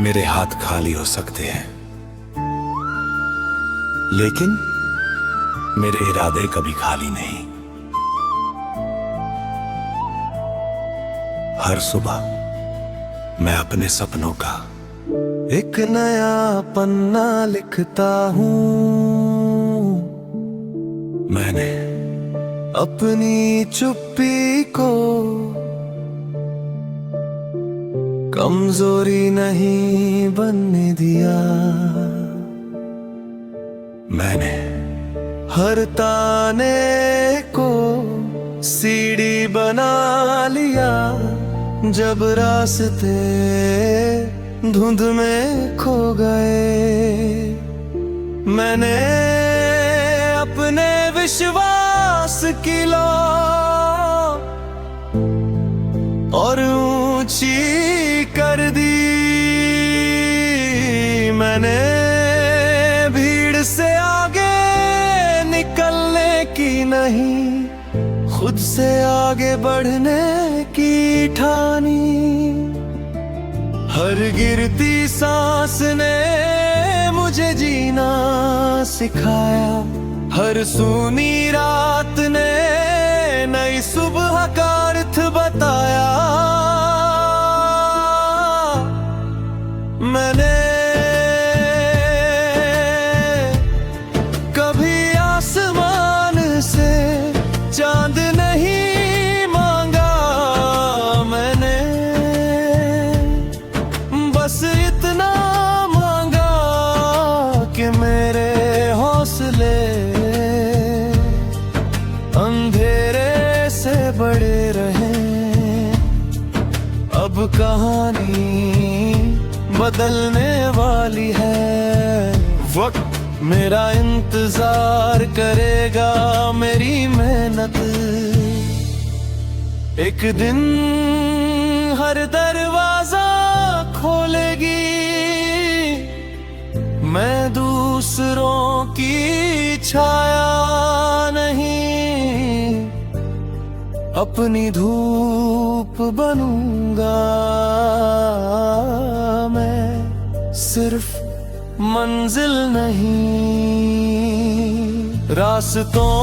मेरे हाथ खाली हो सकते हैं, लेकिन मेरे इरादे कभी खाली नहीं। हर सुबह मैं अपने सपनों का एक नया पन्ना लिखता हूँ। मैंने अपनी चुप्पी को कमजोरी नहीं बनने दिया। मैंने हर ताने को सीढ़ी बना लिया। जब रास्ते धुंध में खो गए, मैंने अपने विश्वास की लौ और ऊंची कर दी। मैंने भीड़ से आगे निकलने की नहीं, खुद से आगे बढ़ने की ठानी। हर गिरती सांस ने मुझे जीना सिखाया। हर सूनी रात ने नई सुबह का अर्थ बताया। मैंने कभी आसमान से चांद नहीं मांगा। मैंने बस इतना मांगा कि मेरे हौसले अंधेरे से बड़े रहें। अब कहानी बदलने वाली है। वक्त मेरा इंतजार करेगा, मेरी मेहनत एक दिन हर दरवाजा खोलेगी। मैं दूसरों की छाया नहीं, अपनी धूप बनूंगा। मैं सिर्फ मंजिल नहीं, रास्तों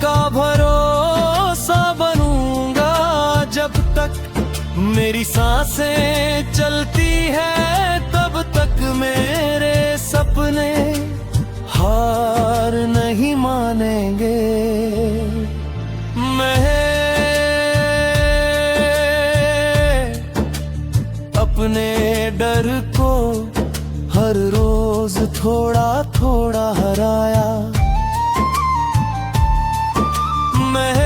का भरोसा बनूंगा। जब तक मेरी सांसें चलती है, तब तक मेरे सपने हार नहीं मानेंगे। मैं अपने डर को हर रोज थोड़ा थोड़ा हराया। मैं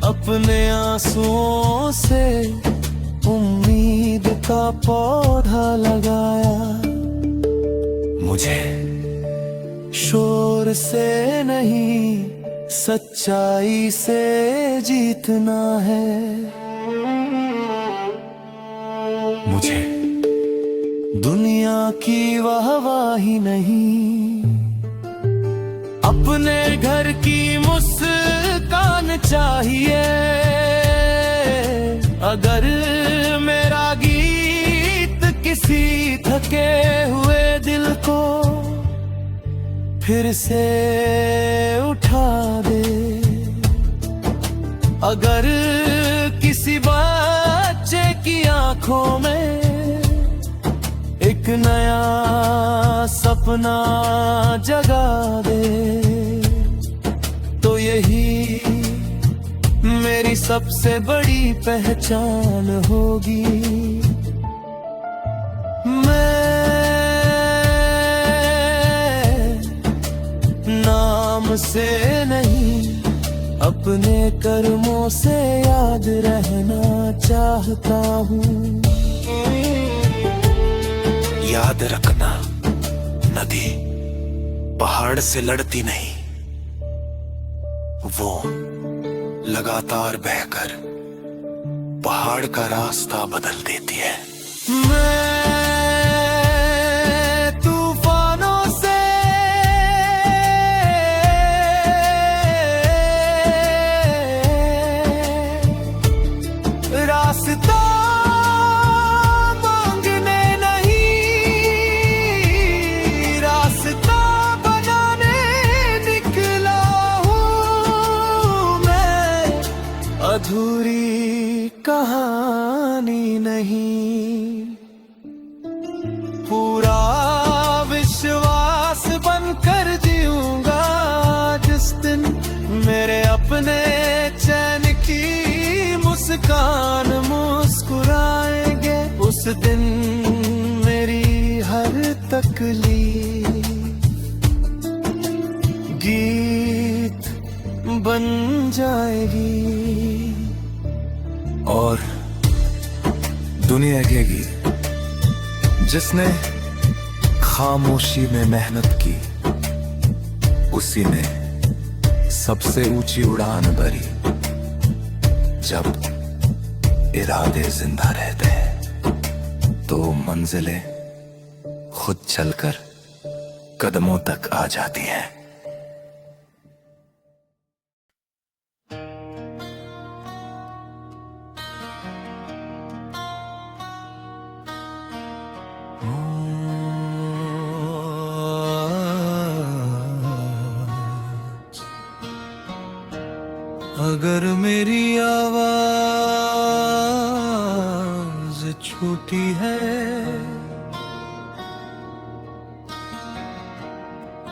अपने आंसुओं से उम्मीद का पौधा लगाया। मुझे शोर से नहीं, सच्चाई से जीतना है। मुझे दुनिया की वाहवाही नहीं, अपने घर की मुस्कान चाहिए। अगर मेरा गीत किसी थके हुए दिल को फिर से उठा दे, अगर किसी बच्चे की आंखों में एक नया सपना जगा दे, तो यही मेरी सबसे बड़ी पहचान होगी। नाम से नहीं, अपने कर्मों से याद रहना चाहता हूँ। याद रखना, नदी पहाड़ से लड़ती नहीं, वो लगातार बहकर पहाड़ का रास्ता बदल देती है। रास्ता अधूरी कहानी नहीं, पूरा विश्वास बनकर जीऊंगा जिस दिन मेरे अपने चैन की मुस्कान मुस्कुराएंगे। उस दिन मेरी हर तकलीफ गीत बन जाएगी और दुनिया कहेगी जिसने खामोशी में मेहनत की उसी ने सबसे ऊंची उड़ान भरी। जब इरादे जिंदा रहते हैं तो मंजिलें खुद चलकर कदमों तक आ जाती हैं। अगर मेरी आवाज छूटी है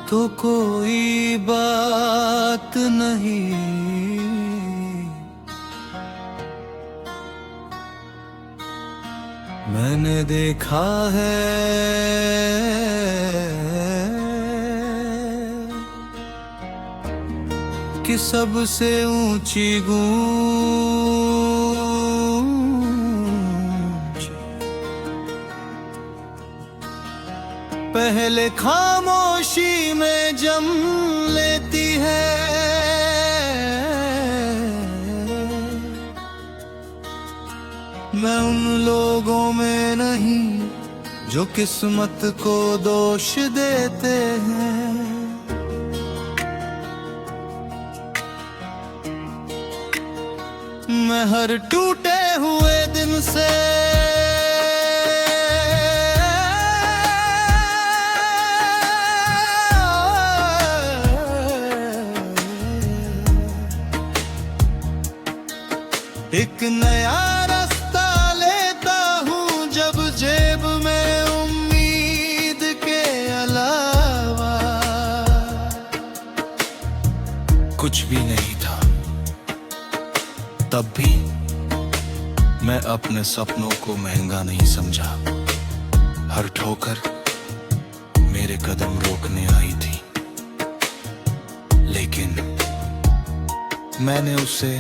तो कोई बात नहीं, मैंने देखा है कि सबसे ऊंची गूंज पहले खामोशी में जम लेती है। मैं उन लोगों में नहीं जो किस्मत को दोष देते हैं। मैं हर टूटे हुए दिन से एक नया रास्ता लेता हूँ जब जेब में उम्मीद के अलावा कुछ भी नहीं था। तब भी मैं अपने सपनों को महंगा नहीं समझा। हर ठोकर मेरे कदम रोकने आई थी, लेकिन मैंने उसे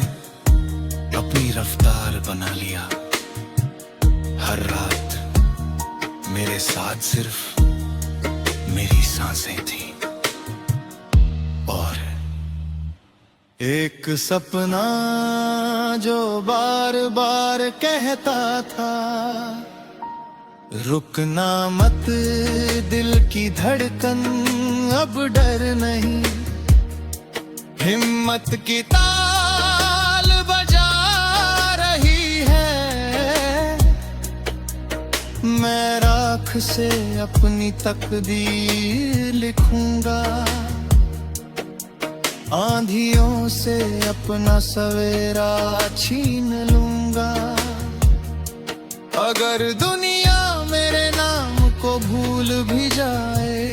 अपनी रफ्तार बना लिया। हर रात मेरे साथ सिर्फ मेरी सांसें थी और एक सपना जो बार बार कहता था रुकना मत दिल की धड़कन अब डर नहीं। हिम्मत की ताल बजा रही है, मैं राख से अपनी तकदीर लिखूंगा। आंधियों से अपना सवेरा छीन लूंगा। अगर दुनिया मेरे नाम को भूल भी जाए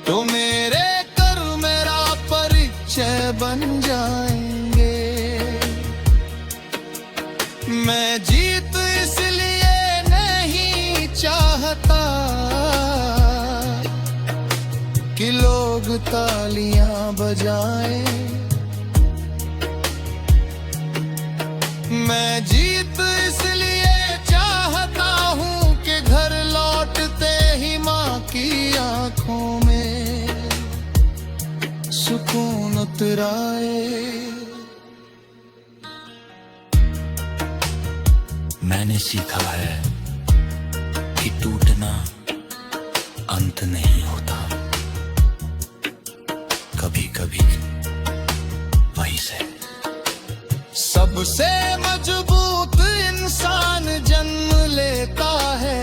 तो मेरे कर मेरा परिचय बन जाएंगे। मैं जीत इसलिए नहीं चाहता कि लोग तालियां बजाएं। मैं जीत इसलिए चाहता हूँ कि घर लौटते ही माँ की आंखों में सुकून उतर आए। मैंने सीखा है कि टूटना अंत नहीं होता, कभी कभी वहीं से सबसे मजबूत इंसान जन्म लेता है।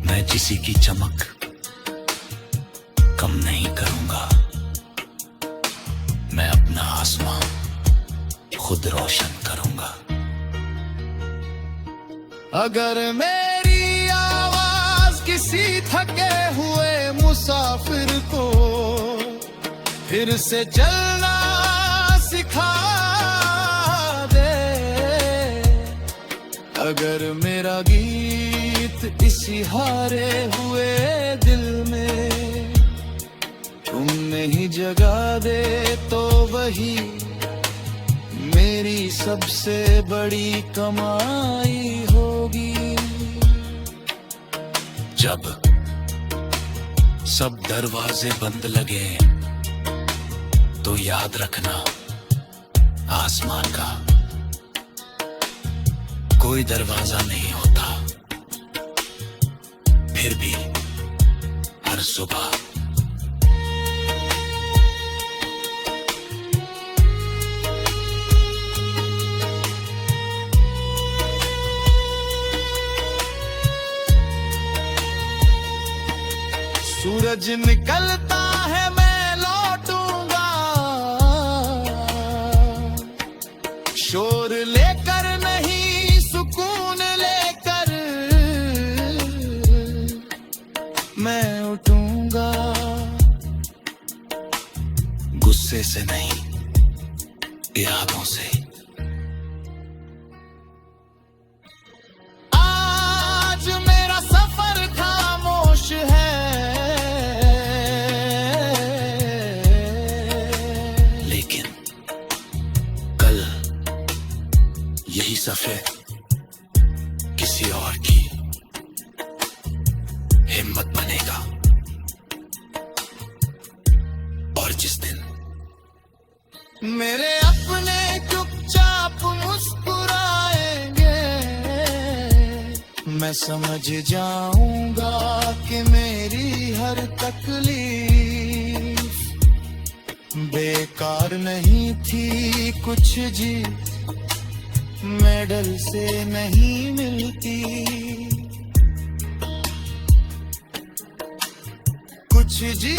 मैं किसी की चमक कम नहीं करूंगा। मैं अपना आसमां खुद रोशन करूंगा। अगर मेरी आवाज किसी थके हुए मुसाफिर को फिर से चलना सिखा दे, अगर मेरा गीत इसी हारे हुए दिल में तुमने ही जगा दे, तो वही मेरी सबसे बड़ी कमाई होगी। जब सब दरवाजे बंद लगे तो याद रखना आसमान का कोई दरवाजा नहीं होता। फिर भी हर सुबह सूरज निकलता है मैं लौटूंगा, शोर लेकर नहीं सुकून लेकर मैं उठूंगा। गुस्से से नहीं, इरादों से। आज मेरा सफर खामोश है, यही सफर किसी और की हिम्मत बनेगा। और जिस दिन मेरे अपने चुपचाप मुस्कुराएंगे, मैं समझ जाऊंगा कि मेरी हर तकलीफ बेकार नहीं थी। कुछ जीत मेडल से नहीं मिलती, कुछ जी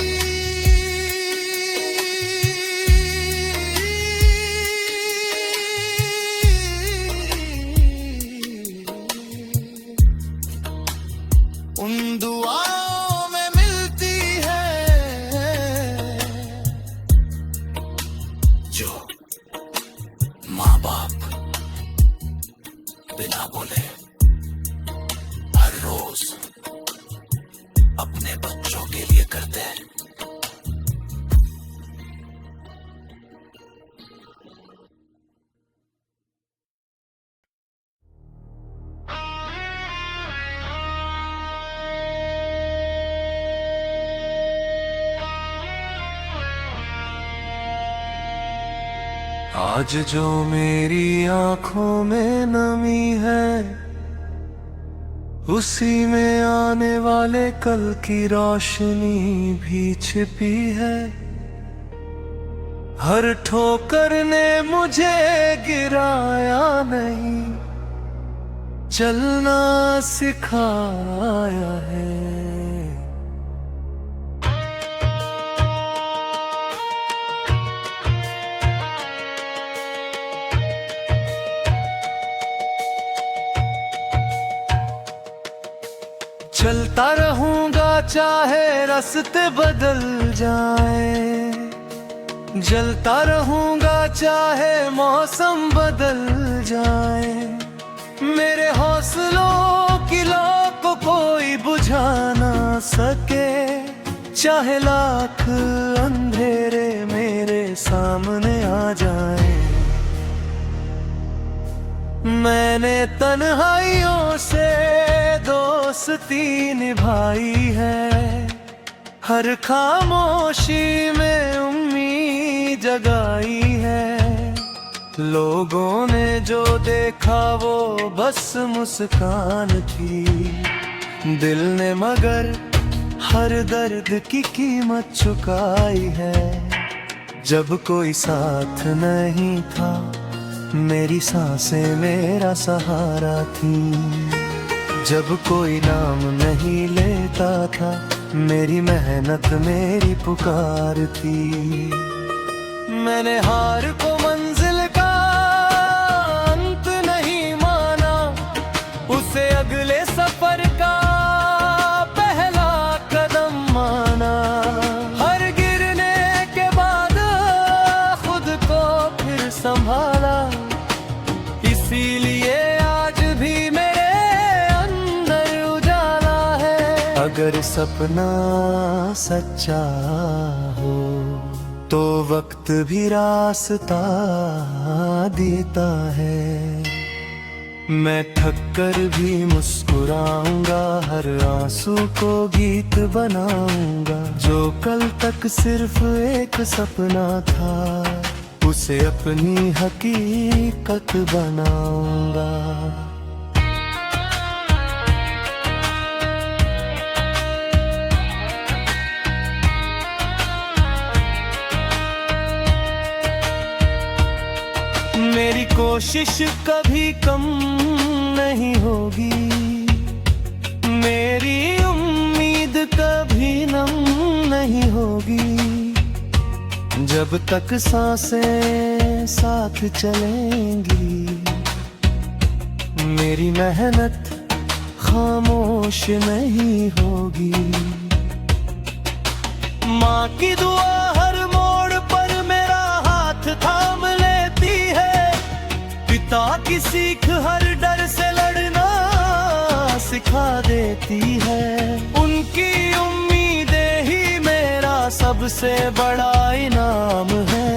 उन दुआओं में मिलती है जो माँ बाप बिना बोले हर रोज अपने बच्चों के लिए करते हैं। आज जो मेरी आंखों में नमी है, उसी में आने वाले कल की रोशनी भी छिपी है। हर ठोकर ने मुझे गिराया नहीं, चलना सिखाया है। चलता रहूंगा चाहे रास्ते बदल जाए, जलता रहूंगा चाहे मौसम बदल जाए। मेरे हौसलों की लौ को कोई बुझा ना सके, चाहे लाख अंधेरे मेरे सामने आ जाए। मैंने तन्हाइयों से दोस्ती निभाई है, हर खामोशी में उम्मीद जगाई है। लोगों ने जो देखा वो बस मुस्कान थी, दिल ने मगर हर दर्द की कीमत चुकाई है। जब कोई साथ नहीं था, मेरी सांसें मेरा सहारा थी। जब कोई नाम नहीं लेता था, मेरी मेहनत मेरी पुकार थी। मैंने हार को मंजिल का अंत नहीं माना, उसे अगले सफर का पहला कदम माना। हर गिरने के बाद खुद को फिर संभाला, इसीलिए आज भी मेरे अंदर उजाला है। अगर सपना सच्चा हो तो वक्त भी रास्ता देता है। मैं थक कर भी मुस्कुराऊंगा, हर आंसू को गीत बनाऊंगा। जो कल तक सिर्फ एक सपना था, उसे अपनी हकीकत बनाऊंगा। मेरी कोशिश कभी कम नहीं होगी, मेरी उम्मीद कभी नम नहीं होगी। जब तक सांसें साथ चलेंगी, मेरी मेहनत खामोश नहीं होगी। माँ की दुआ हर मोड़ पर मेरा हाथ थाम लेती है, पिता की सीख हर डर से लड़ना सिखा देती है। उनकी उम्मीदें ही मेरा सबसे बड़ा इनाम है।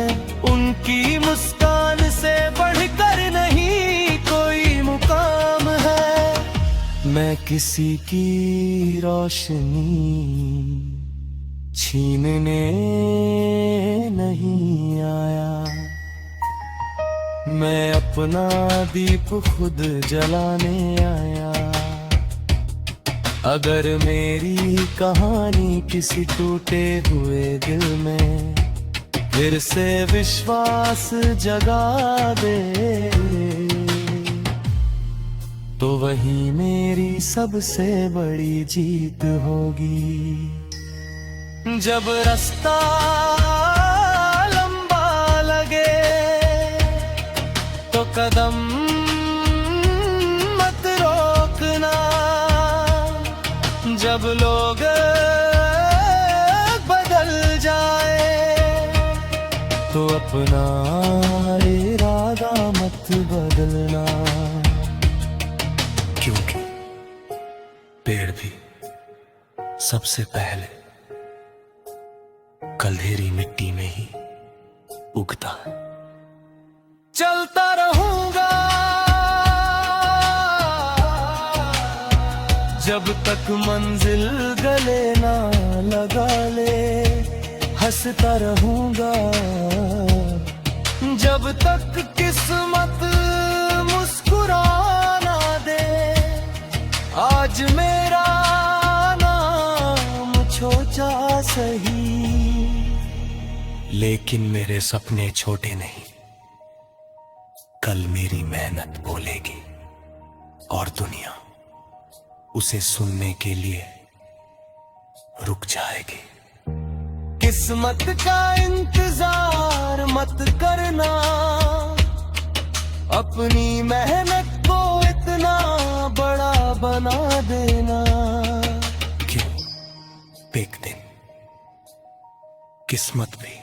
उनकी मुस्कान से बढ़कर नहीं कोई मुकाम है। मैं किसी की रोशनी छीनने नहीं आया, मैं अपना दीप खुद जलाने आया। अगर मेरी कहानी किसी टूटे हुए दिल में फिर से विश्वास जगा दे, तो वही मेरी सबसे बड़ी जीत होगी। जब रास्ता लंबा लगे तो कदम मत रोकना। जब लोग बदल जाए तो अपना इरादा मत बदलना। क्योंकि पेड़ भी सबसे पहले कल्हेरी मिट्टी में ही उगता है। चलता रहूंगा जब तक मंजिल गले ना लगा ले, हंसता रहूंगा जब तक किस्मत मुस्कुराना दे। आज मेरा नाम छोटा सही, लेकिन मेरे सपने छोटे नहीं। कल मेरी मेहनत बोलेगी और दुनिया उसे सुनने के लिए रुक जाएगी। किस्मत का इंतजार मत करना, अपनी मेहनत को इतना बड़ा बना देना। क्यों एक दिन किस्मत भी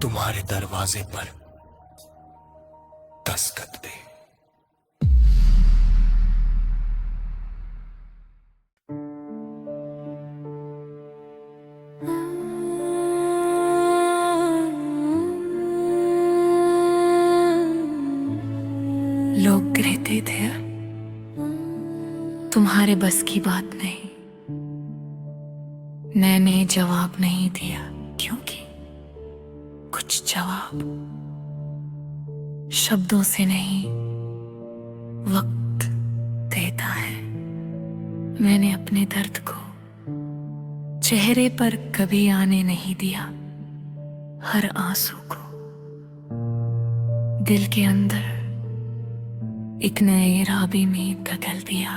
तुम्हारे दरवाजे पर दस्तक दे। लोग कहते थे तुम्हारे बस की बात नहीं, मैंने जवाब नहीं दिया क्योंकि कुछ जवाब शब्दों से नहीं वक्त देता है। मैंने अपने दर्द को चेहरे पर कभी आने नहीं दिया, हर आंसू को दिल के अंदर एक नए राबी में बदल दिया।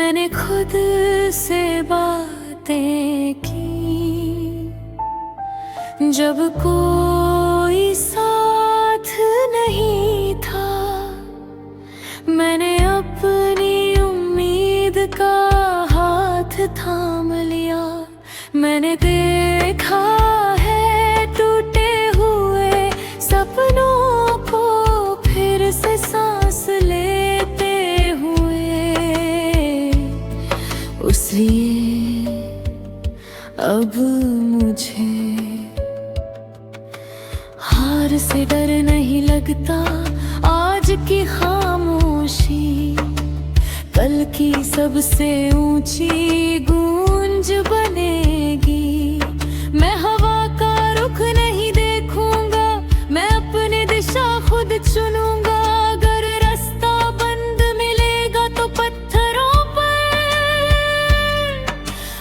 मैंने खुद से बातें की, जब कोई साथ नहीं था। मैंने अपनी उम्मीद का हाथ थाम लिया। मैंने देखा है टूटे हुए सपनों को फिर से सांस लेते हुए। इसलिए अब मुझे हार से डर नहीं लगता। आज की खामोशी कल की सबसे ऊंची गूंज बनेगी। मैं हवा का रुख नहीं देखूंगा, मैं अपनी दिशा खुद चुनूंगा। अगर रास्ता बंद मिलेगा तो पत्थरों पर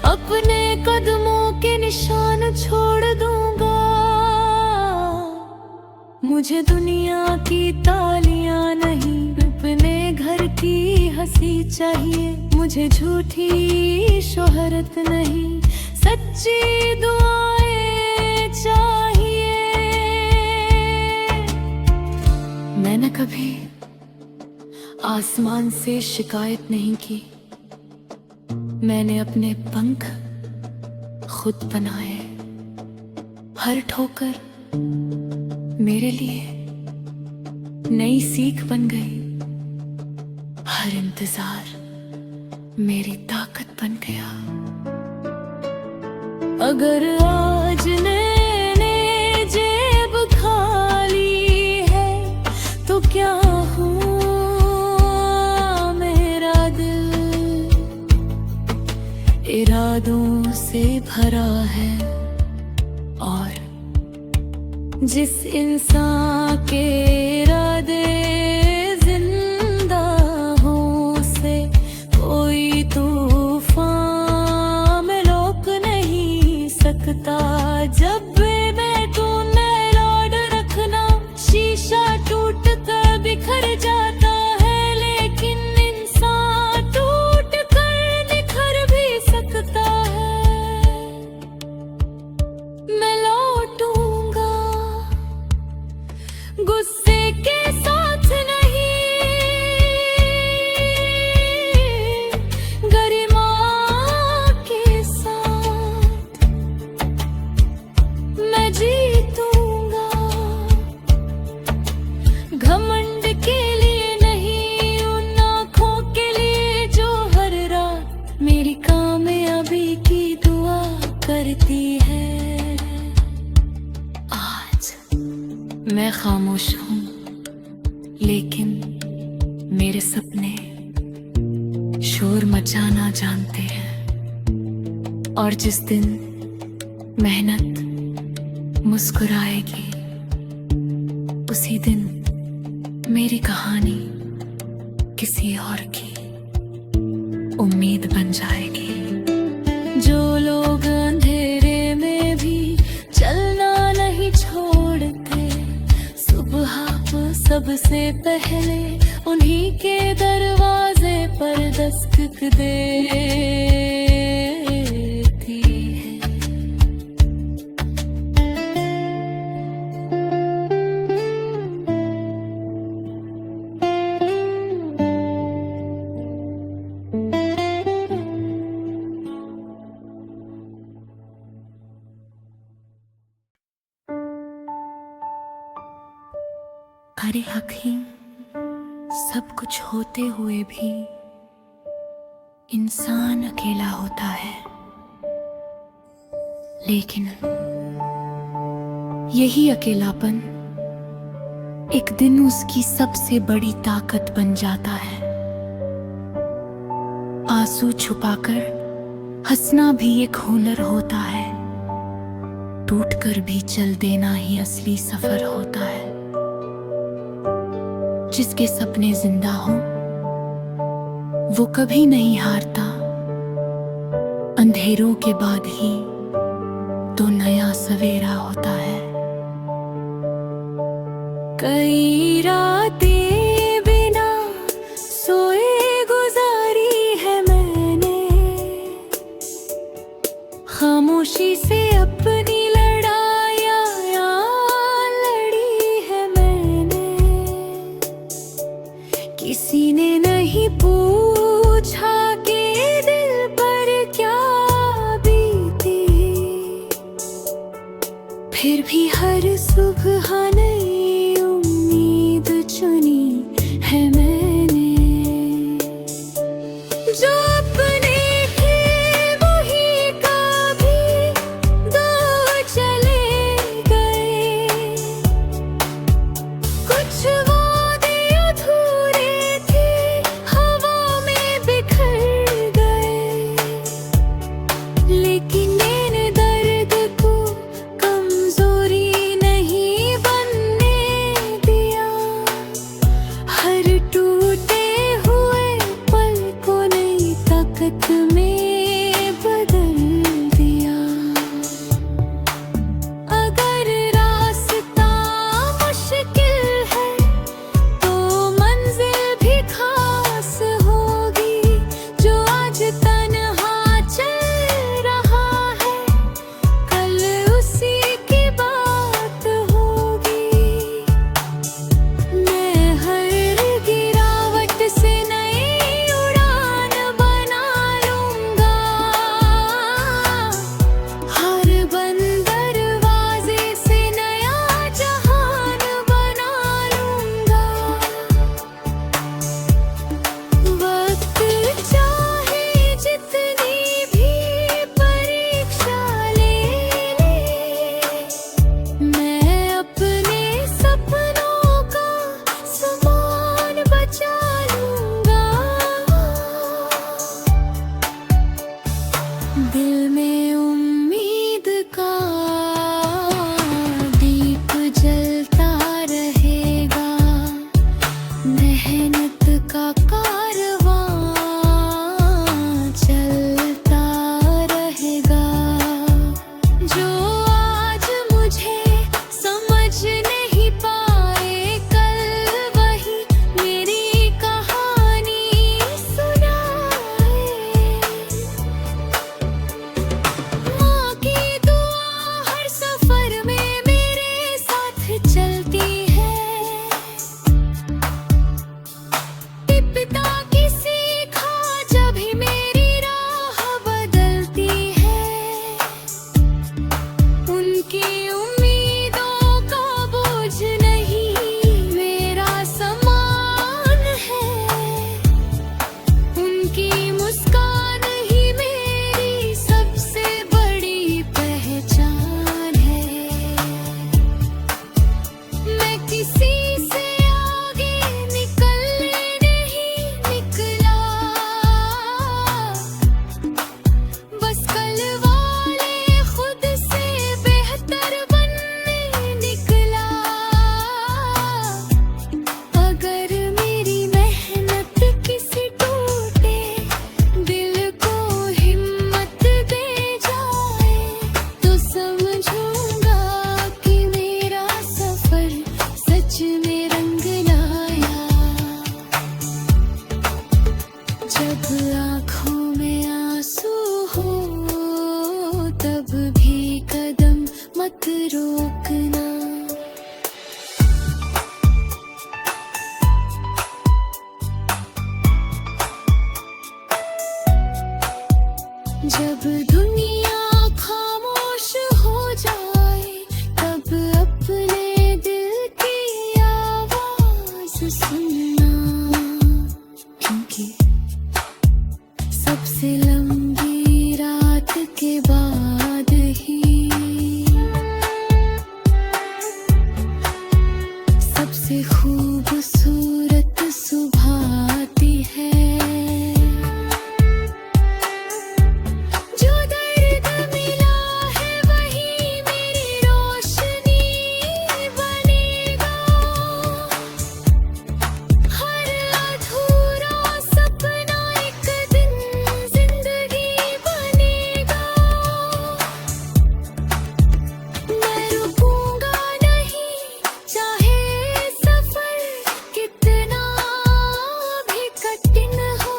अपने कदमों के निशान छोड़ दूंगा। मुझे दुनिया की तालियां नहीं, अपने घर की हंसी चाहिए। मुझे झूठी शोहरत नहीं, सच्ची दुआएं चाहिए। मैंने कभी आसमान से शिकायत नहीं की। मैंने अपने पंख खुद बनाए। हर ठोकर मेरे लिए नई सीख बन गई। हर इंतजार मेरी ताकत बन गया। अगर आज मैंने जेब खाली है तो क्या हुआ मेरा दिल इरादों से भरा है। और जिस इंसान के इरादे जिंदा हो उसे कोई तूफान में रोक नहीं सकता। जब भी मैं तू लौट रखना, शीशा टूट कर बिखर जाता है, लेकिन इंसान टूट कर निखर भी सकता है। मैं लौटूंगा गुस्से के साथ नहीं, गरिमा के साथ मैं जीतूंगा। घमंड के लिए नहीं, उन आँखों के लिए जो हर रात मेरी कामयाबी की दुआ करती है। आज मैं खामोश हूँ, लेकिन मेरे सपने शोर मचाना जानते हैं। और जिस दिन मेहनत मुस्कुराएगी, उसी दिन मेरी कहानी किसी और की उम्मीद बन जाएगी। जो लोग अंधेरे में भी चलना नहीं छोड़ते, सुबह सबसे पहले उन्हीं के दरवाजे पर दस्तक देती है। अरे हकीम, सब कुछ होते हुए भी इंसान अकेला होता है। लेकिन यही अकेलापन एक दिन उसकी सबसे बड़ी ताकत बन जाता है। आंसू छुपाकर हंसना भी एक हुनर होता है। टूटकर भी चल देना ही असली सफर होता है। जिसके सपने जिंदा हो वो कभी नहीं हारता। अंधेरों के बाद ही तो नया सवेरा होता है। कई रातें बिना सोए गुजारी है मैंने, सुबह नई उम्मीद चुनी है मैंने, जो अपने थे वही कभी दो चले गए। कुछ वादे अधूरे थे हवा में बिखर गए, लेकिन मैंने दर्द को कमजोरी नहीं बनने दिया। हर टूटे हुए पल को नई ताकत में बदल दिया। अगर रास्ता मुश्किल है तो मंजिल भी खास होगी। जो आज तन्हा चल रहा है कल उसी की बात होगी। मैं हर गिरावट से नई उड़ान बना लूंगा। हर बंद दरवाजे से नया जहान बना लूंगा। वक्त चाहे जितनी भी परीक्षा ले ले, मैं अपने सपनों का सामान बचा लूंगा। दिल में उम्मीद का दीप जलता रहेगा। मेहनत का कारवां चलता रहेगा। जो आज मुझे समझ नहीं पाए कल वही मेरी कहानी सुनाए। माँ की दुआ हर सफर में मेरे साथ चलती है। पिता की सीखा जब ही मेरी राह बदलती है। उनकी उम्मीदों का बोझ नहीं मेरा समान है। उनकी मुस्कान ही मेरी सबसे बड़ी पहचान है। मैं किसी से आगे निकलने नहीं निकला, बस कल वाले खुद से बेहतर बनने निकला। अगर मेरी मेहनत किसी टूटे दिल को हिम्मत दे जाए तो समझूंगा कि मेरा सफर सच में रंग लाया। जब आँखों में आंसू हो तब भी कदम मत रोकना। जब दुनिया खामोश हो जाए तब अपने दिल की आवाज सुनना, क्योंकि सबसे लंबी रात के बाद ही सबसे खूबसूरत सुबह आती है। जो दर्द मिला है वही मेरी रोशनी बनेगा। हर अधूरा सपना एक दिन जिंदगी बनेगा। मैं रुकूंगा नहीं चाहे सफर कितना भी कठिन हो।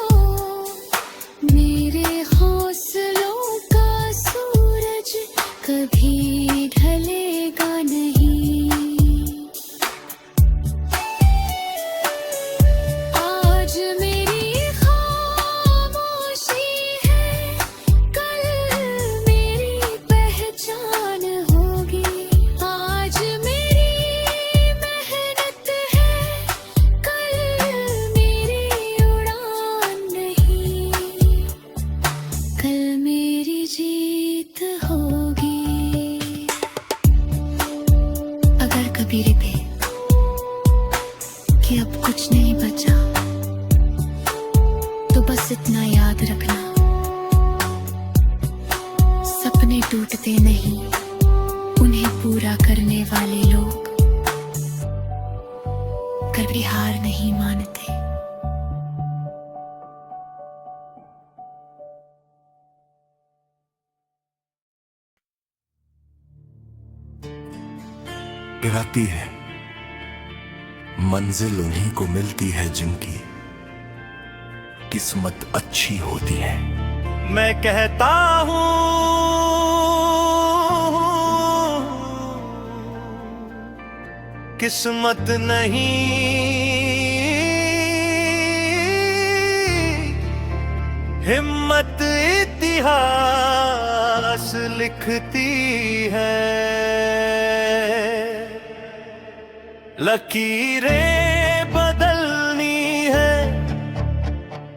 मेरे हौसलों का सूरज कभी ढलेगा नहीं। आज मेरी खामोशी है कल मेरी पहचान होगी। आज मेरी टूटते नहीं, उन्हें पूरा करने वाले लोग कभी हार नहीं मानते। गिराती है मंजिल उन्हीं को मिलती है जिनकी किस्मत अच्छी होती है। मैं कहता हूं किस्मत नहीं, हिम्मत इतिहास लिखती है। लकीरें बदलनी है,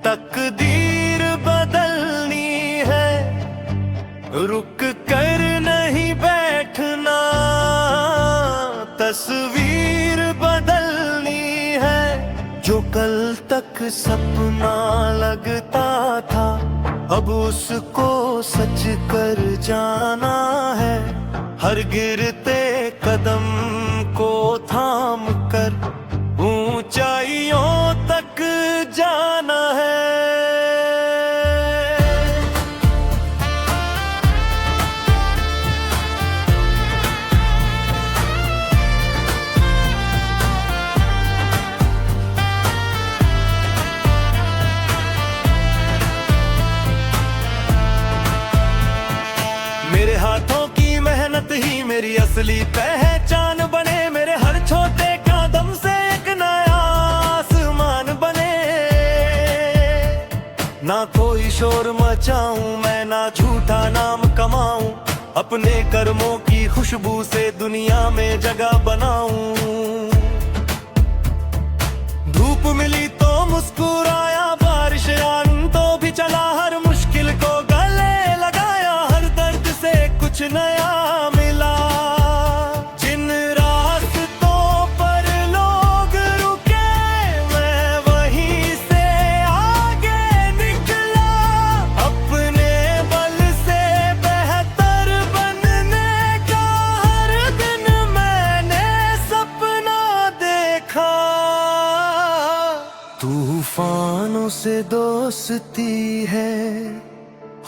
तकदीर बदलनी है, रुक कर नहीं बैठना, तस्वीर बदलनी है। जो कल तक सपना लगता था, अब उसको सच कर जाना है। हर गिरते कदम को थाम कर ऊंचाइयों तक जाना है। मेरे हाथों की मेहनत ही मेरी असली पहचान बने। मेरे हर छोटे कदम से एक नया आसमान बने। ना कोई शोर मचाऊं मैं, ना झूठा नाम कमाऊं, अपने कर्मों की खुशबू से दुनिया में जगह बनाऊं। धूप मिली तो मुस्कुराया, बारिश आन तो भी चला, हर मुश्किल को गले लगाया, हर दर्द से कुछ नया मिला। जिन रास्तों पर लोग रुके, मैं वहीं से आगे निकला। अपने बल से बेहतर बनने का हर दिन मैंने सपना देखा। तूफानों से दोस्ती है,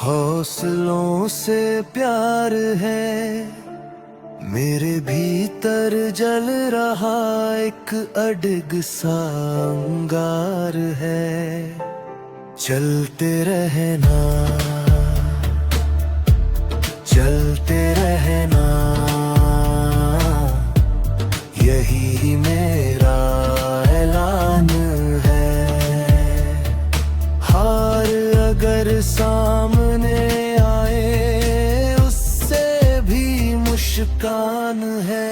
हौसलों से प्यार है। मेरे भीतर जल रहा एक अडग सा अंगार है। चलते रहना, चलते रहना, यही मेरा ऐलान है। हार अगर सामने आए, उससे भी मुस्कान है।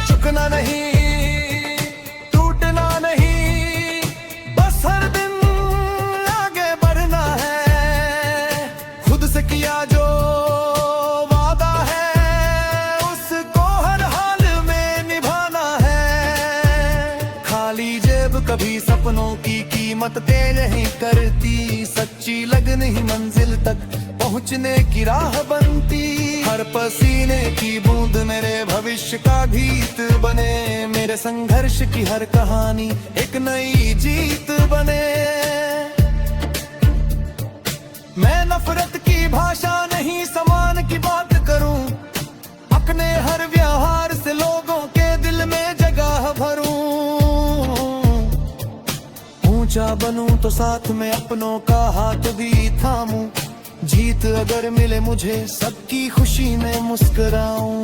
झुकना नहीं, टूटना नहीं, बस हर दिन आगे बढ़ना है। खुद से किया जो वादा है, उसको हर हाल में निभाना है। खाली जेब कभी सपनों की कीमत तय नहीं करती। सच्ची लगन ही मंजिल तक पहुंचने की राह बनती। हर पसीने की बूंद मेरे भविष्य का गीत बने। मेरे संघर्ष की हर कहानी एक नई जीत बने। मैं नफरत की भाषा नहीं, समान की बात करूं। अपने हर व्यवहार से लोगों के दिल में जगह भरूं। ऊंचा बनूं तो साथ में अपनों का हाथ भी थामूं। जीत अगर मिले मुझे, सबकी खुशी में मुस्कुराऊं।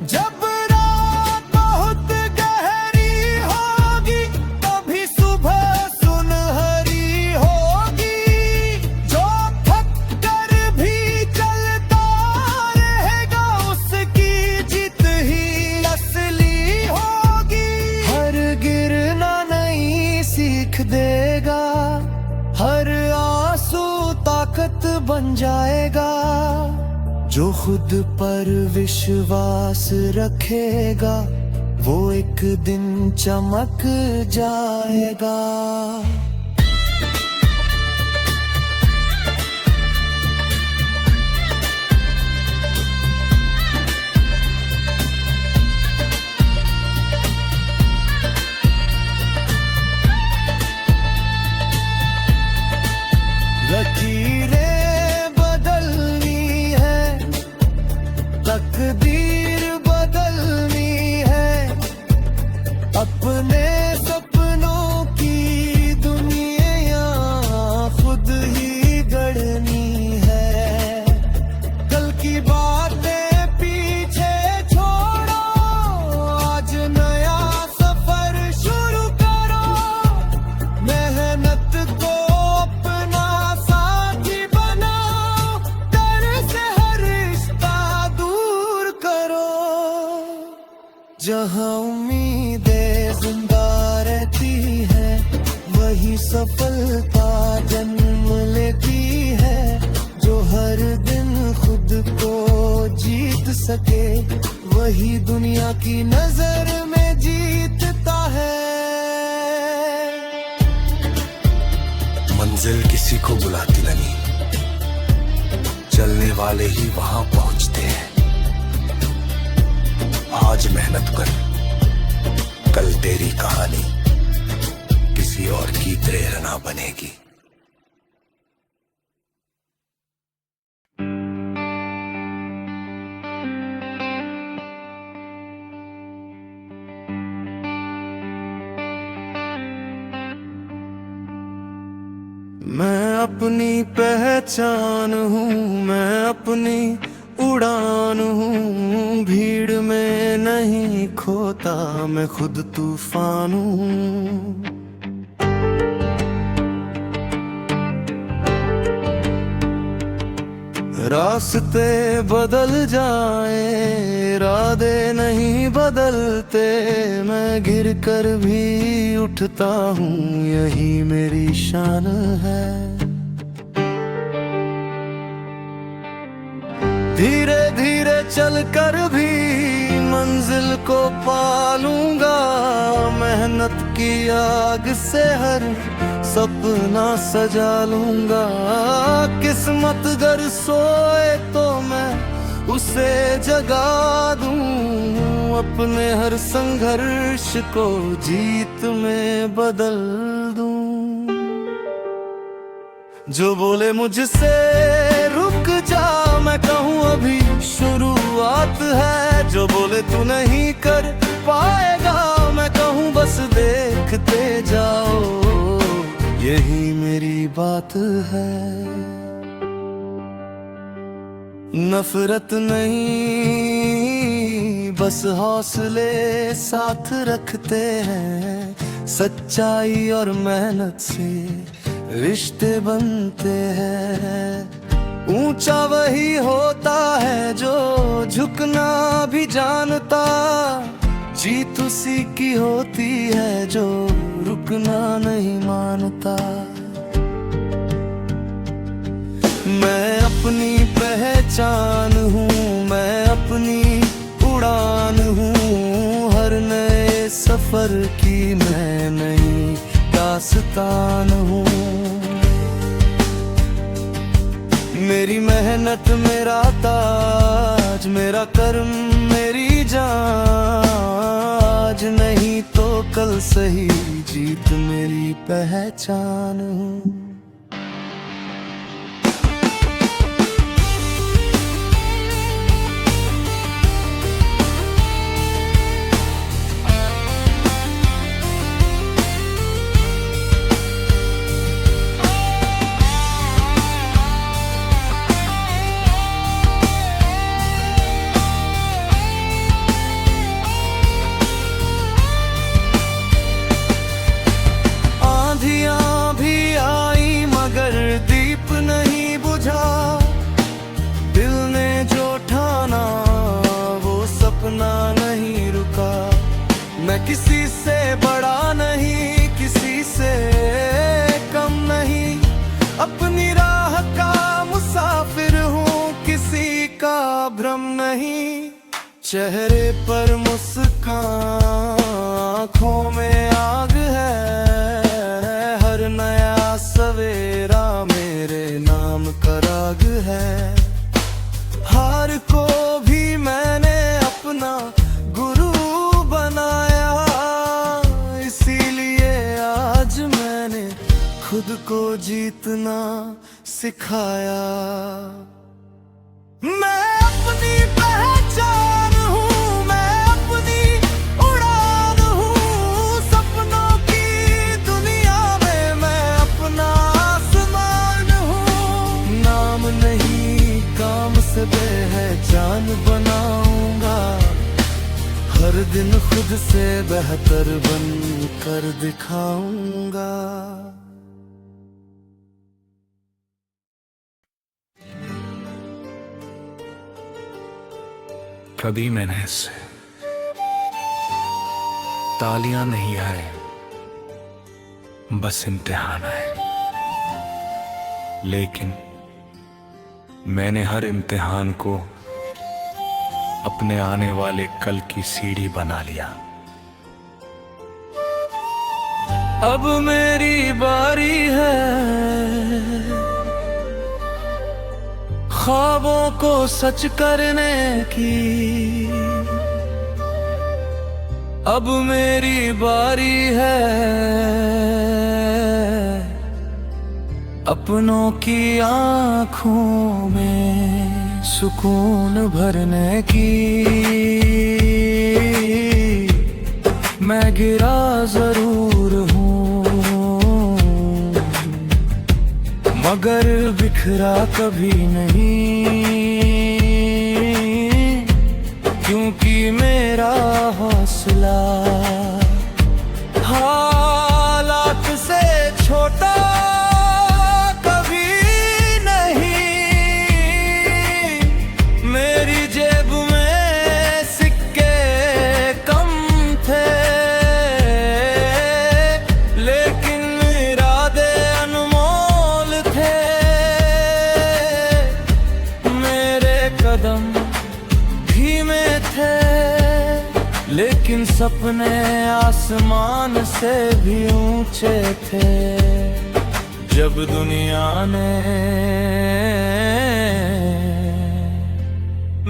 जब रात बहुत गहरी होगी, तभी सुबह सुनहरी होगी। जो थक कर भी चलता रहेगा, उसकी जीत ही असली होगी। हर गिरना नई सीख देगा, हर आदत बन जाएगा। जो खुद पर विश्वास रखेगा वो एक दिन चमक जाएगा। लकीरें बदलनी है, तकदीर बदलनी है, अपने सपनों की दुनिया खुद ही गढ़नी है। कल की बातें पीछे छोड़ो, आज नया सफर शुरू करो। मेहनत को अपना साथी बनाओ, डर से हर रिश्ता दूर करो। जहाँ उम्मीदें जिंदा रहती है वही सफलता जन्म लेती है। जो हर दिन खुद को जीत सके वही दुनिया की नजर में जीतता है। मंजिल किसी को बुलाती नहीं, चलने वाले ही वहां पहुंचते हैं। आज मेहनत कर, कल तेरी कहानी किसी और की प्रेरणा बनेगी। मैं अपनी पहचान हूँ, मैं अपनी उड़ान हूँ। भीड़ में नहीं खोता मैं खुद तूफान हूँ। रास्ते बदल जाए इरादे नहीं बदलते। मैं गिर कर भी उठता हूँ, यही मेरी शान है। धीरे धीरे चल कर भी मंजिल को पालूंगा। मेहनत की आग से हर सपना सजा लूंगा। किस्मत अगर सोए तो मैं उसे जगा दूं। अपने हर संघर्ष को जीत में बदल दूं। जो बोले मुझसे रुक जा, मैं कहूँ अभी शुरुआत है। जो बोले तू नहीं कर पाएगा, मैं कहूँ बस देखते जाओ, यही मेरी बात है। नफरत नहीं बस हौसले साथ रखते हैं। सच्चाई और मेहनत से रिश्ते बनते हैं। ऊंचा वही होता है जो झुकना भी जानता। जीत उसी की होती है जो रुकना नहीं मानता। मैं अपनी पहचान हूँ, मैं अपनी उड़ान हूँ। हर नए सफर की मैं नई दास्तान हूँ। मेरी मेहनत मेरा ताज, मेरा कर्म मेरी जान। आज नहीं तो कल सही जीत मेरी पहचान हूँ। आंधियां भी आई चेहरे पर मुस्कान, आँखों में आग है। हर नया सवेरा मेरे नाम का राग है। हार को भी मैंने अपना गुरु बनाया, इसीलिए आज मैंने खुद को जीतना सिखाया। मैं अपनी पहचान हूँ, मैं अपनी उड़ान हूँ। सपनों की दुनिया में मैं अपना आसमान हूँ। नाम नहीं काम से पहचान बनाऊंगा, हर दिन खुद से बेहतर बन कर दिखाऊंगा। कभी मैंने इससे तालियां नहीं आए, बस इम्तिहान आए। लेकिन मैंने हर इम्तिहान को अपने आने वाले कल की सीढ़ी बना लिया। अब मेरी बारी है ख्वाबों को सच करने की। अब मेरी बारी है अपनों की आँखों में सुकून भरने की। मैं गिरा जरूर हूँ मगर बिखरा कभी नहीं, क्योंकि मेरा हौसला हालात से छोटा कभी नहीं। मेरी जेब में सिक्के कम थे, लेकिन इरादे अनमोल थे। मेरे कदम धीमे थे, लेकिन सपने आसमान से भी ऊंचे थे। जब दुनिया ने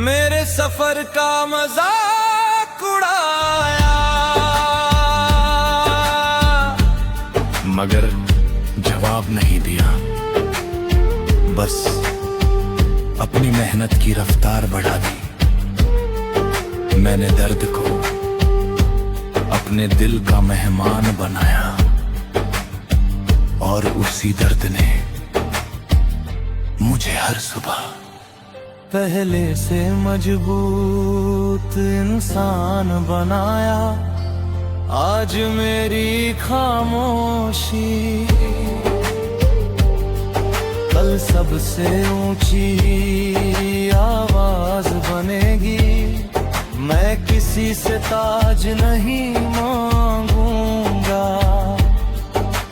मेरे सफर का मजाक उड़ाया, मगर जवाब नहीं दिया, बस अपनी मेहनत की रफ्तार बढ़ा दी। मैंने दर्द को अपने दिल का मेहमान बनाया, और उसी दर्द ने मुझे हर सुबह पहले से मजबूत इंसान बनाया। आज मेरी खामोशी कल सबसे ऊंची आवाज बनेगी। मैं किसी से ताज नहीं मांगूंगा,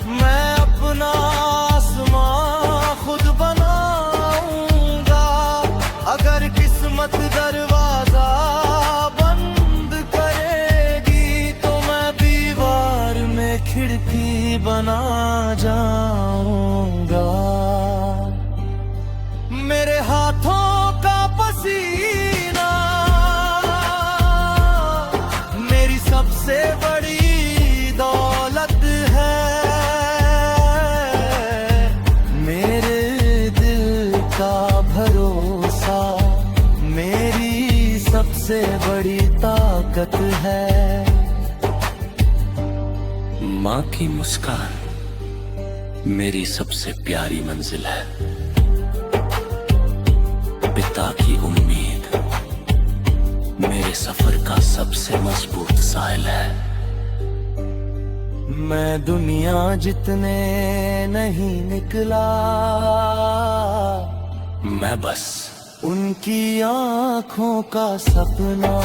मैं अपना आसमां खुद बनाऊंगा। अगर किस्मत दरवाजा बंद करेगी तो मैं दीवार में खिड़की बना जाऊंगा। मेरे हाथों का पसीना मेरी सबसे बड़ी दौलत है। मेरे दिल का भरोसा मेरी सबसे बड़ी ताकत है। माँ की मुस्कान मेरी सबसे प्यारी मंजिल है। पिता की उम्मीद मेरे सफर का सबसे मजबूत साहिल है। मैं दुनिया जितने नहीं निकला, मैं बस उनकी आंखों का सपना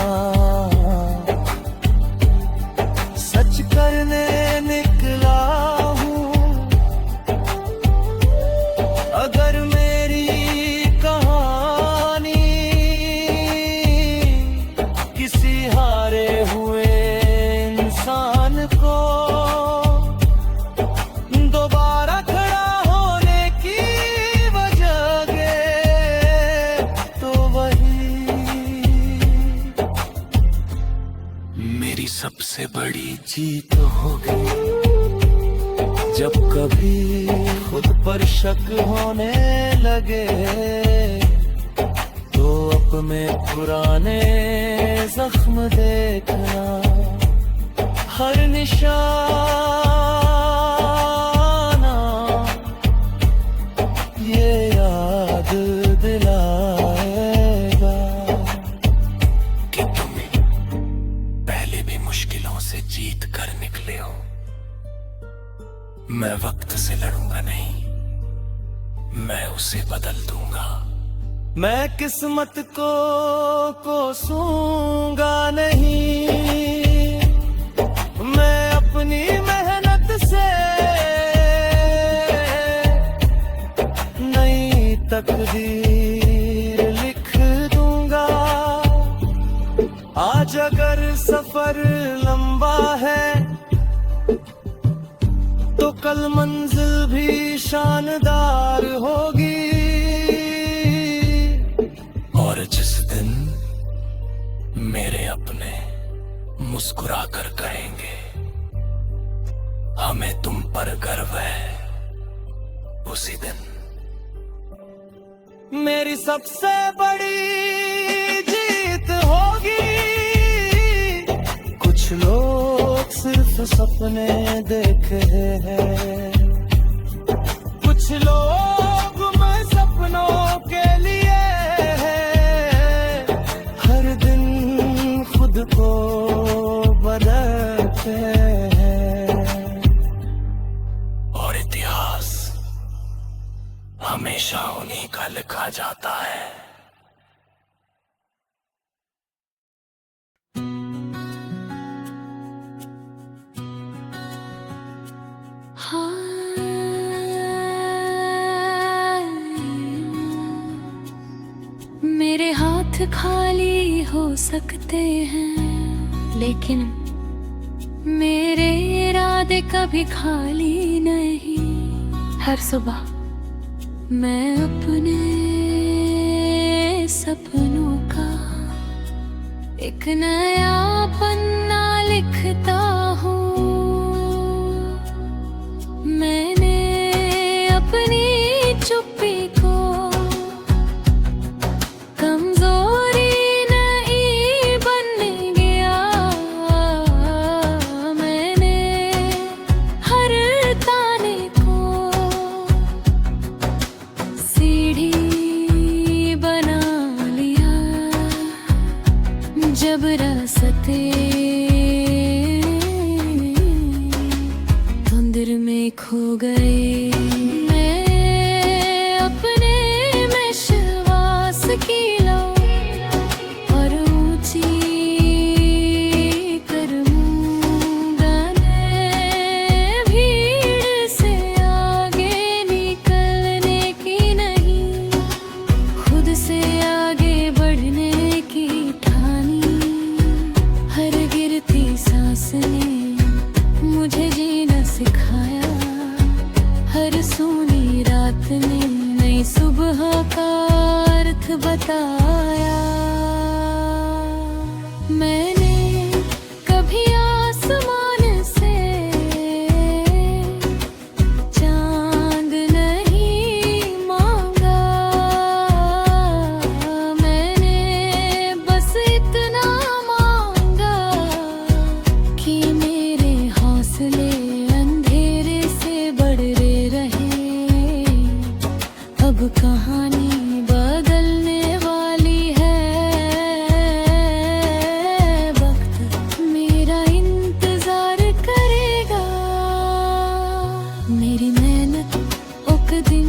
सच करने निकला हूँ। अगर मेरी कहानी सबसे बड़ी जीत होगी जब कभी खुद पर शक होने लगे तो अपने पुराने जख्म देखना, हर निशाना ये याद दिलाएगा कि तुम पहले भी मुश्किलों से जीत कर निकले हो। मैं वक्त से लड़ूंगा नहीं, मैं उसे बदल दूंगा। मैं किस्मत को कोसूंगा नहीं, मैं अपनी मेहनत से नई तकदीर लिख दूंगा। आज अगर सफर लंबा है तो कल मंजिल भी शानदार होगी। और जिस दिन मेरे अपने मुस्कुरा कर कहेंगे हमें तुम पर गर्व है, उसी दिन मेरी सबसे बड़ी जीत होगी। कुछ लोग सिर्फ सपने देख रहे हैं, कुछ लोग मैं सपनों के लिए हर दिन खुद को बदलते हैं। और इतिहास हमेशा उन्हीं का लिखा जाता है। मेरे हाथ खाली हो सकते हैं लेकिन मेरे इरादे कभी खाली नहीं। हर सुबह मैं अपने सपनों का एक नया पन्ना लिखता हूँ। मैंने अपनी चुप्पी को कमजोरी नहीं बनने गया। मैंने हर ताने को सीढ़ी बना लिया। जब रास्ते धुंधर में खो गए, मैं अपने में विश्वास की लो और ऊंची करूंगा मैं। भीड़ से आगे निकलने की नहीं, खुद से आगे बढ़ने की ठानी। हर गिरती सांस ने मुझे जीना सिखाया, हर सूनी रात ने नई सुबह का अर्थ बताया। मैंने कभी आसमान से चांद नहीं मांगा, मैंने बस इतना मांगा कि मेरे हौसले अंधेरे से बढ़ते रहे। अब कहानी बदलने वाली है, वक्त मेरा इंतजार करेगा। मेरी मेहनत एक दिन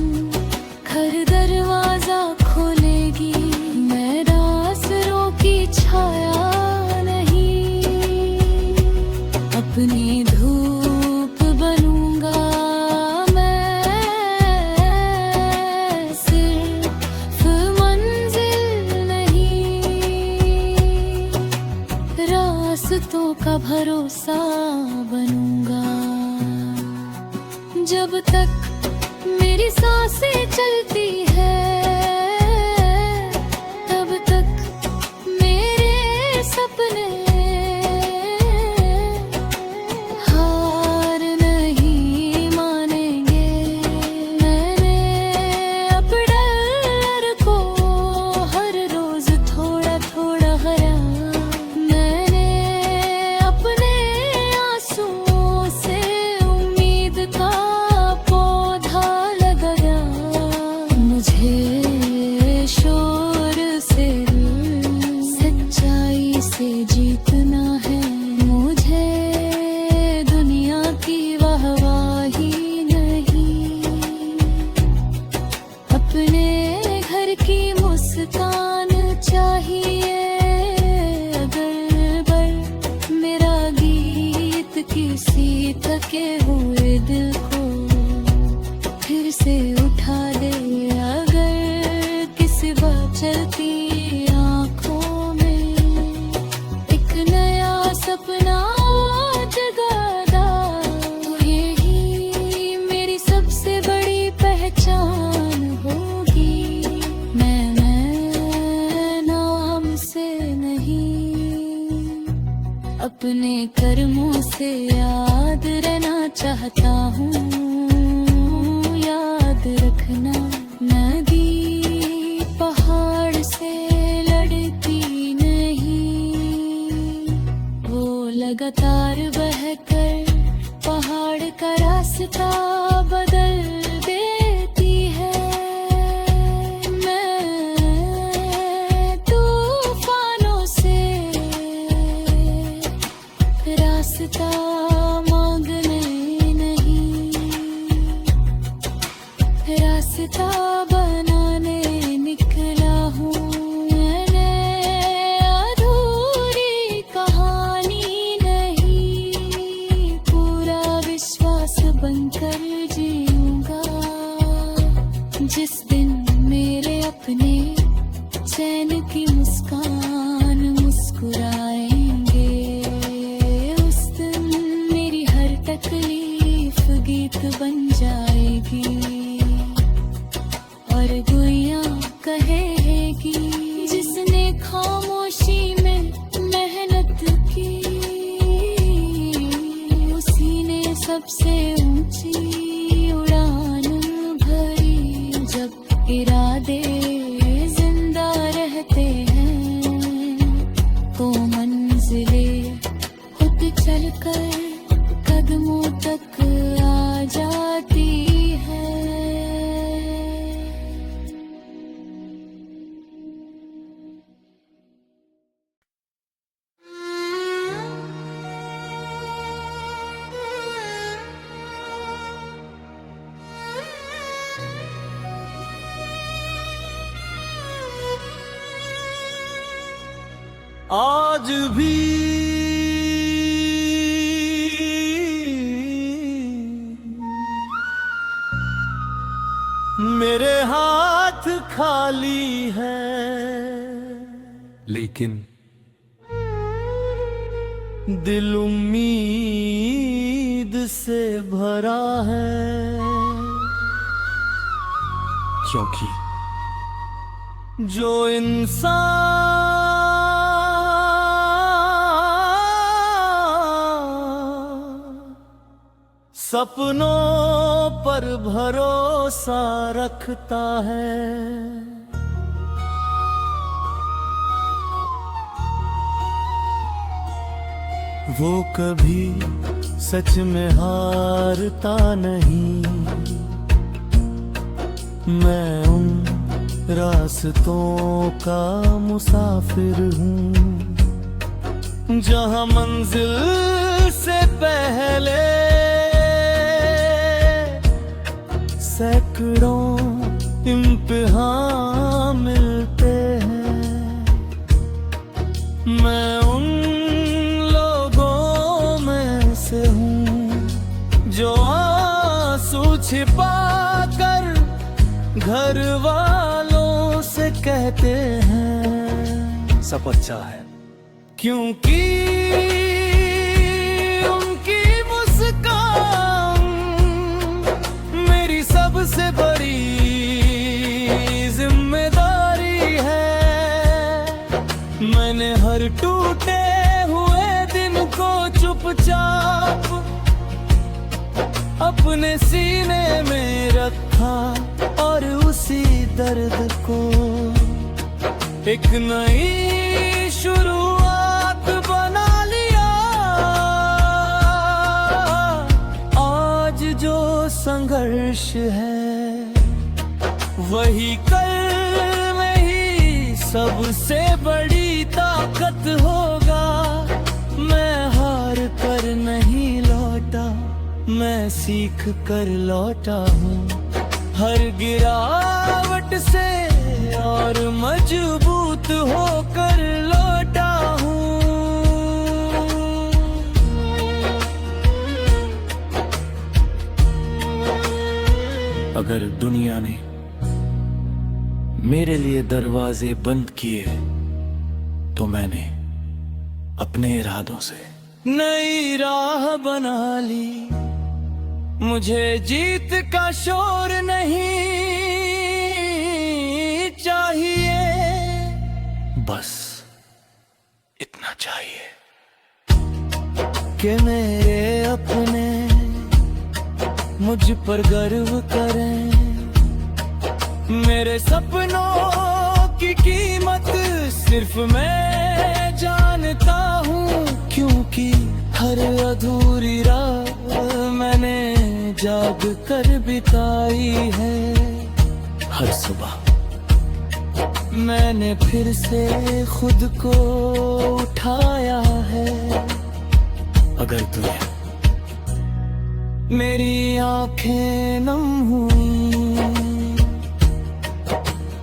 घर दरवाजा खोलेगी। मैं रास्तों की छाया नहीं, अपनी धूप बनूंगा मैं। सिर्फ मंजिल नहीं, रास्तों का भरोसा बनूंगा। जब तक मेरी सांसें चलती है तब तक मेरे सपने अपने कर्मों से याद रहना चाहता हूँ। याद रखना, नदी पहाड़ से लड़ती नहीं, वो लगातार बहकर पहाड़ का रास्ता बदल देती है। मैं तूफानों से रास्ता मांगने नहीं, रास्ता बनाने निकला हूँ। मैंने अधूरी कहानी नहीं, पूरा विश्वास बनकर जीऊंगा। जिस दिन मेरे अपने चैन की मुस्कान मुस्कुराएंगे, उस दिन मेरी हर तकलीफ गीत बन जाएगी और गुइयां कहेगी, जिसने खामोशी में मेहनत की, उसी ने सबसे ऊंची उड़ान भरी। जब इरादे जिंदा रहते हैं तो मंजिलें खुद चलकर कदमों तक आ जाती है। आज भी मेरे हाथ खाली है, लेकिन दिल उम्मीद से भरा है। क्योंकि जो इंसान सपनों पर भरोसा रखता है, वो कभी सच में हारता नहीं। मैं उन रास्तों का मुसाफिर हूँ जहाँ मंजिल से पहले सैकड़ों इम्तिहान मिलते हैं। मैं उन लोगों में से हूँ जो आंसू छिपा कर घर वालों से कहते हैं सब अच्छा है, क्योंकि उनकी मुस्कान मेरी सबसे बड़ी जिम्मेदारी है। मैंने हर टूटे हुए दिन को चुपचाप अपने सीने में रखा और उसी दर्द को एक नई शुरुआत बना लिया। आज जो संघर्ष है वही कल में ही सबसे बड़ी ताकत होगा। मैं हार कर नहीं लौटा, मैं सीख कर लौटा हूँ हर गिरावट से और मजबूत होकर लौटा हूँ। अगर दुनिया ने मेरे लिए दरवाजे बंद किए तो मैंने अपने इरादों से नई राह बना ली। मुझे जीत का शोर नहीं चाहिए, बस इतना चाहिए। कि मेरे अपने मुझ पर गर्व करें। मेरे सपनों की कीमत सिर्फ मैं जानता हूँ, क्योंकि हर अधूरी रात मैंने जाग कर बिताई है। हर सुबह मैंने फिर से खुद को उठाया है। अगर तुझे मेरी आंखें नम हुई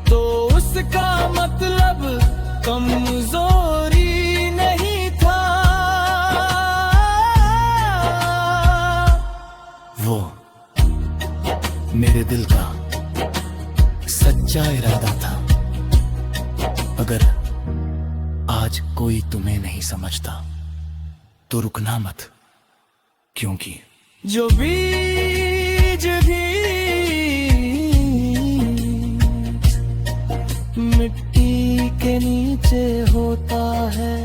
तो उसका मतलब कमजोरी नहीं था, वो मेरे दिल का सच्चा इरादा था। अगर आज कोई तुम्हें नहीं समझता तो रुकना मत, क्योंकि जो बीज भी मिट्टी के नीचे होता है,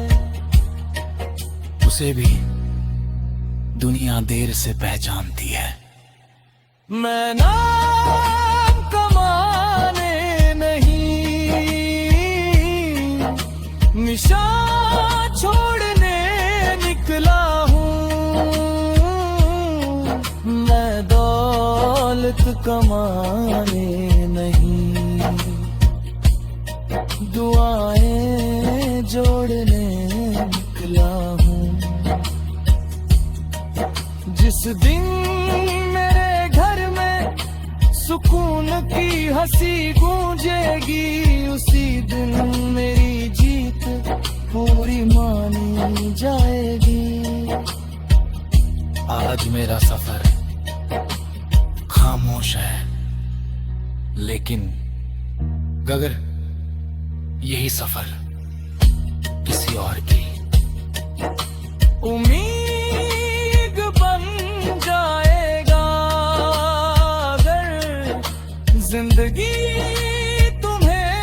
उसे भी दुनिया देर से पहचानती है। मैं नाम कमाने नहीं, निशान छोड़ने निकला हूँ। मैं दौलत कमाने नहीं, दुआएं जोड़ने निकला हूँ। जिस दिन मेरे घर में सुकून की हंसी गूंजेगी, उसी दिन मेरी जीत पूरी मानी जाएगी। आज मेरा सफर खामोश है, लेकिन अगर यही सफर किसी और की उम्मीद बन जाएगा, अगर जिंदगी तुम्हें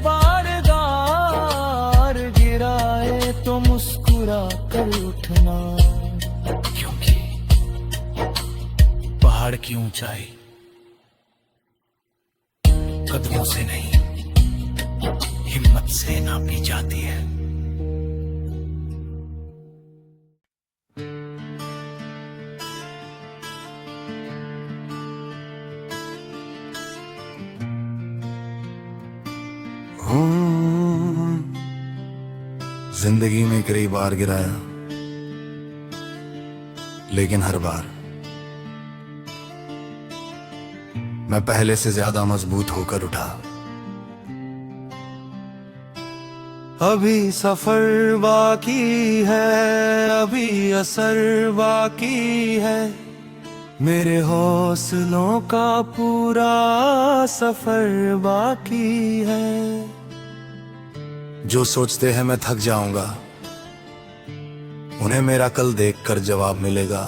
बार-बार गिराए तो मुस्कुरा कर उठना, क्योंकि पहाड़ की ऊंचाई कदमों से नहीं, हिम्मत से नापी जाती है। जिंदगी में कई बार गिराया, लेकिन हर बार मैं पहले से ज्यादा मजबूत होकर उठा। अभी सफर बाकी है, अभी असर बाकी है, मेरे हौसलों का पूरा सफर बाकी है। जो सोचते हैं मैं थक जाऊंगा, उन्हें मेरा कल देखकर जवाब मिलेगा।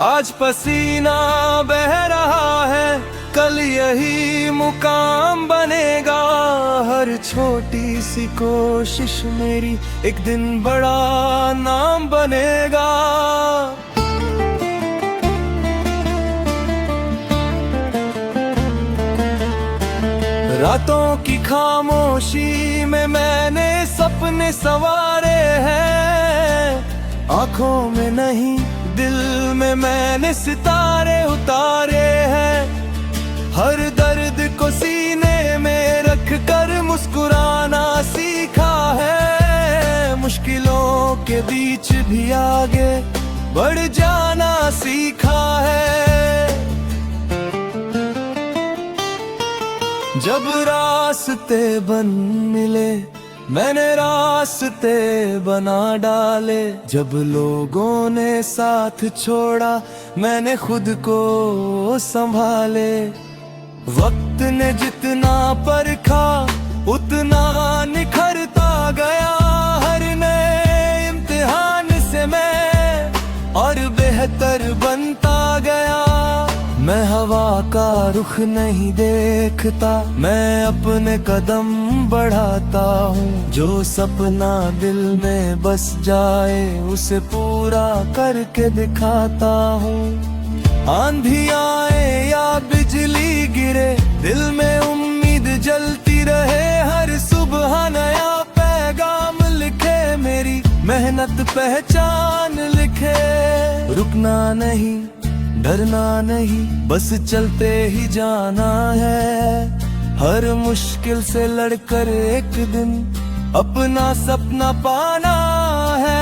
आज पसीना बह रहा है, कल यही मुकाम बनेगा। हर छोटी सी कोशिश मेरी एक दिन बड़ा नाम बनेगा। रातों की खामोशी में मैंने सपने संवारे हैं, आंखों में नहीं दिल में मैंने सितारे उतारे हैं। हर दर्द को सीने में रख कर मुस्कुराना सीखा है, मुश्किलों के बीच भी आगे बढ़ जाना सीखा है। जब रास्ते बन मिले मैंने रास्ते बना डाले, जब लोगों ने साथ छोड़ा मैंने खुद को संभाले। वक्त ने जितना परखा उतना निखरता गया, हर नए इम्तिहान से मैं और बेहतर बनता गया। मैं हवा का रुख नहीं देखता, मैं अपने कदम बढ़ाता हूँ। जो सपना दिल में बस जाए उसे पूरा करके दिखाता हूँ। आंधी आए या बिजली गिरे, दिल में उम्मीद जलती रहे। हर सुबह नया पैगाम लिखे, मेरी मेहनत पहचान लिखे। रुकना नहीं, डरना नहीं, बस चलते ही जाना है। हर मुश्किल से लड़कर एक दिन अपना सपना पाना है।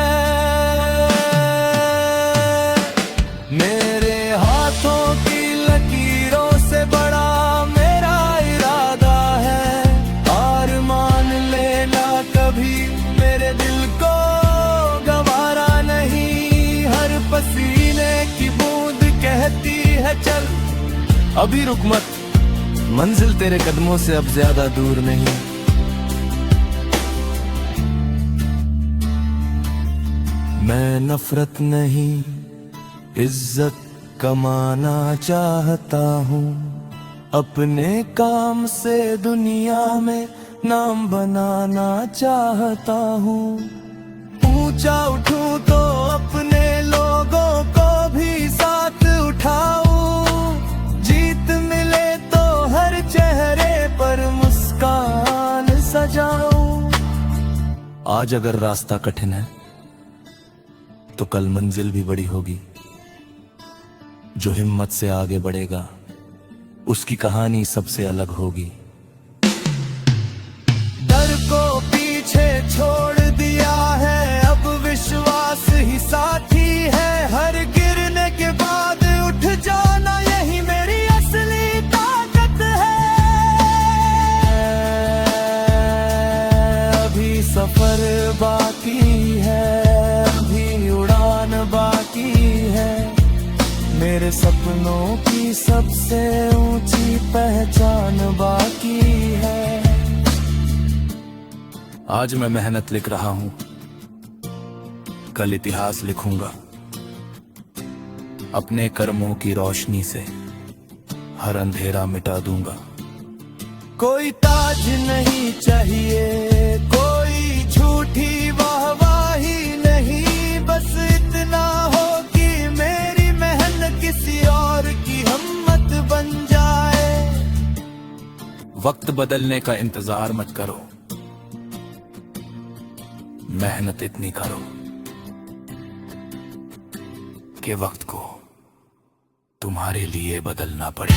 मेरे हाथों की लकीरों से बड़ा मेरा इरादा है। हार मान लेना कभी मेरे दिल को गवारा नहीं। हर पसीने की बूंद कहती है चल, अभी रुक मत, मंजिल तेरे कदमों से अब ज्यादा दूर नहीं। मैं नफरत नहीं, इज्जत कमाना चाहता हूँ। अपने काम से दुनिया में नाम बनाना चाहता हूँ। ऊंचा उठूं तो अपने लोगों को भी साथ उठाऊं। जीत मिले तो हर चेहरे पर मुस्कान सजाऊं। आज अगर रास्ता कठिन है तो कल मंजिल भी बड़ी होगी। जो हिम्मत से आगे बढ़ेगा उसकी कहानी सबसे अलग होगी। डर को पीछे छोड़ दिया है, अब विश्वास ही साथी है। हर गिरने के बाद उठ जाना, यही मेरी असली ताकत है। अभी सफर बाकी है, अभी उड़ान बाकी है। मेरे सपनों की सबसे ऊंची पहचान बाकी है। आज मैं मेहनत लिख रहा हूं, कल इतिहास लिखूंगा। अपने कर्मों की रोशनी से हर अंधेरा मिटा दूंगा। कोई ताज नहीं चाहिए, कोई झूठी वाहवाही नहीं। बस इतना हो कि मेरी मेहनत किसी और की हिम्मत बन जाए। वक्त बदलने का इंतजार मत करो, मेहनत इतनी करो कि वक्त को तुम्हारे लिए बदलना पड़े।